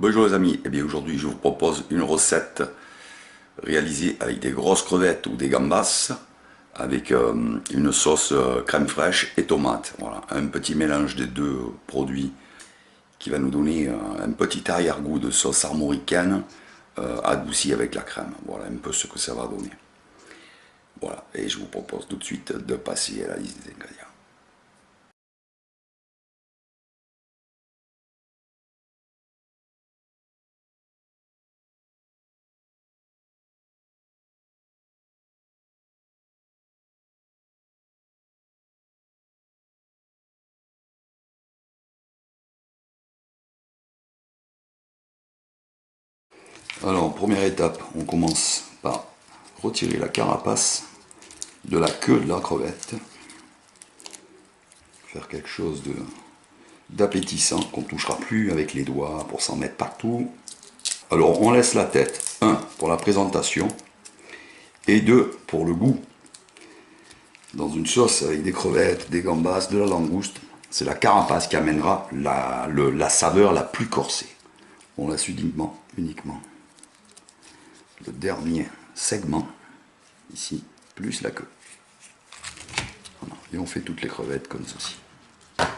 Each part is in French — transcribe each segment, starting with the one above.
Bonjour les amis, et bien aujourd'hui je vous propose une recette réalisée avec des grosses crevettes ou des gambas avec une sauce crème fraîche et tomate. Voilà, un petit mélange des deux produits qui va nous donner un petit arrière-goût de sauce armoricaine adouci avec la crème. Voilà un peu ce que ça va donner. Voilà, et je vous propose tout de suite de passer à la liste des ingrédients. Alors, première étape, on commence par retirer la carapace de la queue de la crevette. Faire quelque chose d'appétissant qu'on ne touchera plus avec les doigts pour s'en mettre partout. Alors, on laisse la tête, 1 pour la présentation et 2 pour le goût. Dans une sauce avec des crevettes, des gambas, de la langouste, c'est la carapace qui amènera la saveur la plus corsée. On laisse uniquement le dernier segment, ici, plus la queue. Voilà. Et on fait toutes les crevettes comme ceci.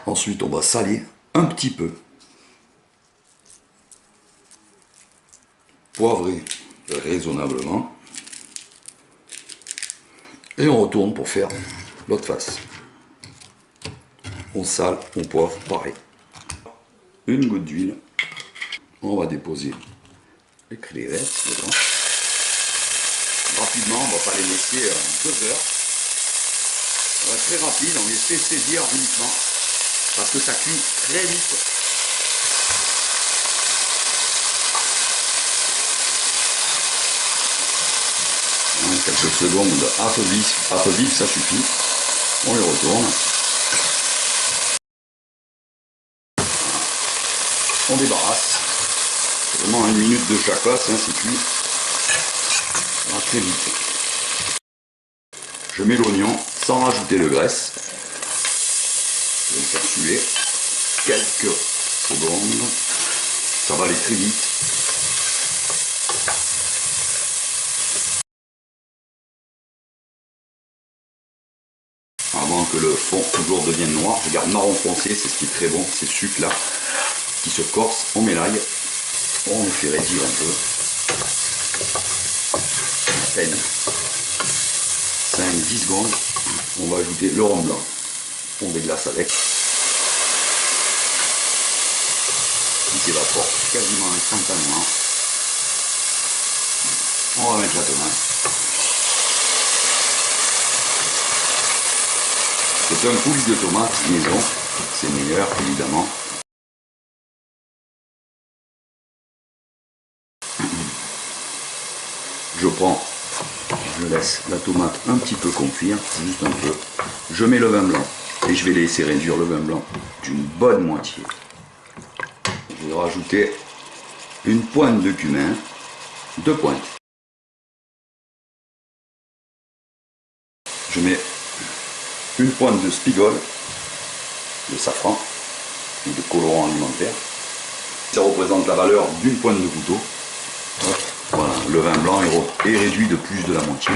Ensuite, on va saler un petit peu. Poivrer raisonnablement. Et on retourne pour faire l'autre face. On sale, on poivre, pareil. Une goutte d'huile. On va déposer les crevettes dedans. Rapidement, on ne va pas les laisser 2 heures. On va être très rapide, on les fait saisir uniquement parce que ça cuit très vite. Quelques secondes à feu vif, ça suffit. On les retourne. On débarrasse. C'est vraiment 1 minute de chaque face, hein, c'est cuit. Ça va très vite. Je mets l'oignon sans rajouter de graisse. Je vais le faire suer quelques secondes. Ça va aller très vite. Avant que le fond toujours devienne noir, je garde marron foncé, c'est ce qui est très bon, ces sucres là qui se corsent, on met l'ail, on le fait réduire un peu, à peine 5-10 secondes, on va ajouter le rhum blanc, on déglace avec, il s'évapore quasiment instantanément, on va mettre la tomate. C'est un coulis de tomates maison, c'est meilleur évidemment. Je laisse la tomate un petit peu confire, juste un peu. Je mets le vin blanc et je vais laisser réduire le vin blanc d'une bonne moitié. Je vais rajouter une pointe de cumin, 2 pointes. Je mets une pointe de spigol, de safran ou de colorant alimentaire. Ça représente la valeur d'une pointe de couteau. Voilà, le vin blanc est réduit de plus de la moitié.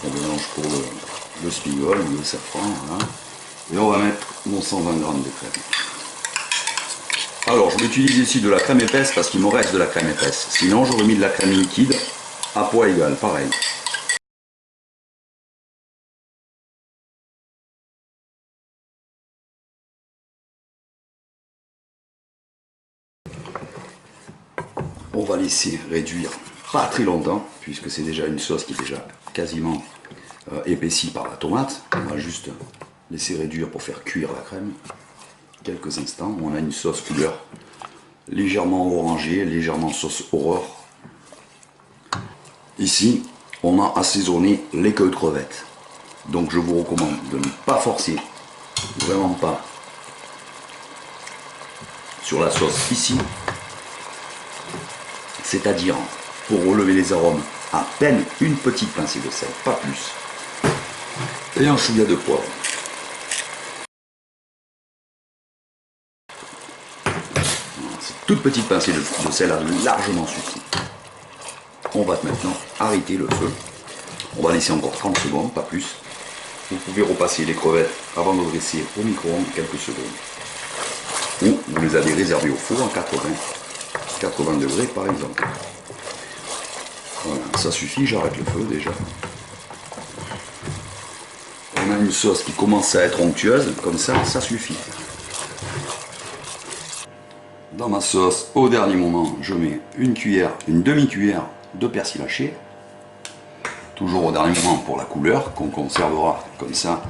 On mélange pour le spigol, le safran, voilà. Et on va mettre mon 120 g de crème. Alors, je vais utiliser ici de la crème épaisse parce qu'il me reste de la crème épaisse. Sinon, j'aurais mis de la crème liquide à poids égal, pareil. On va laisser réduire pas très longtemps, puisque c'est déjà une sauce qui est déjà quasiment épaissie par la tomate. On va juste laisser réduire pour faire cuire la crème. Quelques instants, on a une sauce couleur légèrement orangée, légèrement sauce aurore. Ici, on a assaisonné les queues de crevettes. Donc je vous recommande de ne pas forcer, vraiment pas, sur la sauce ici. C'est-à-dire, pour relever les arômes, à peine une petite pincée de sel, pas plus. Et un chouïa de poivre. C'est toute petite pincée de sel a largement suffi. On va maintenant arrêter le feu. On va laisser encore 30 secondes, pas plus. Vous pouvez repasser les crevettes avant de dresser au micro-ondes quelques secondes. Ou vous les avez réservées au four en 80 degrés par exemple. Voilà, ça suffit, j'arrête le feu déjà. On a une sauce qui commence à être onctueuse, comme ça suffit. Dans ma sauce, au dernier moment, je mets une demi-cuillère de persil haché. Toujours au dernier moment pour la couleur, qu'on conservera comme ça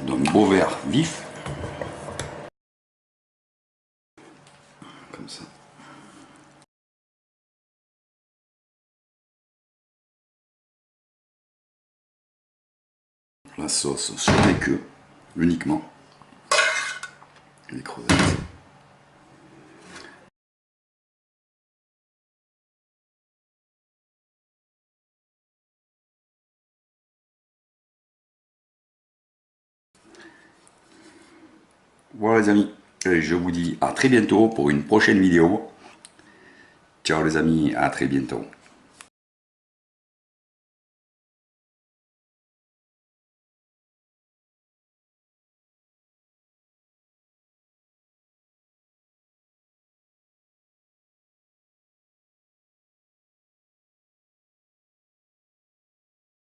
d'un beau vert vif. Comme ça. La sauce sur les queues, uniquement. Les crevettes. Voilà les amis, et je vous dis à très bientôt pour une prochaine vidéo. Ciao les amis, à très bientôt.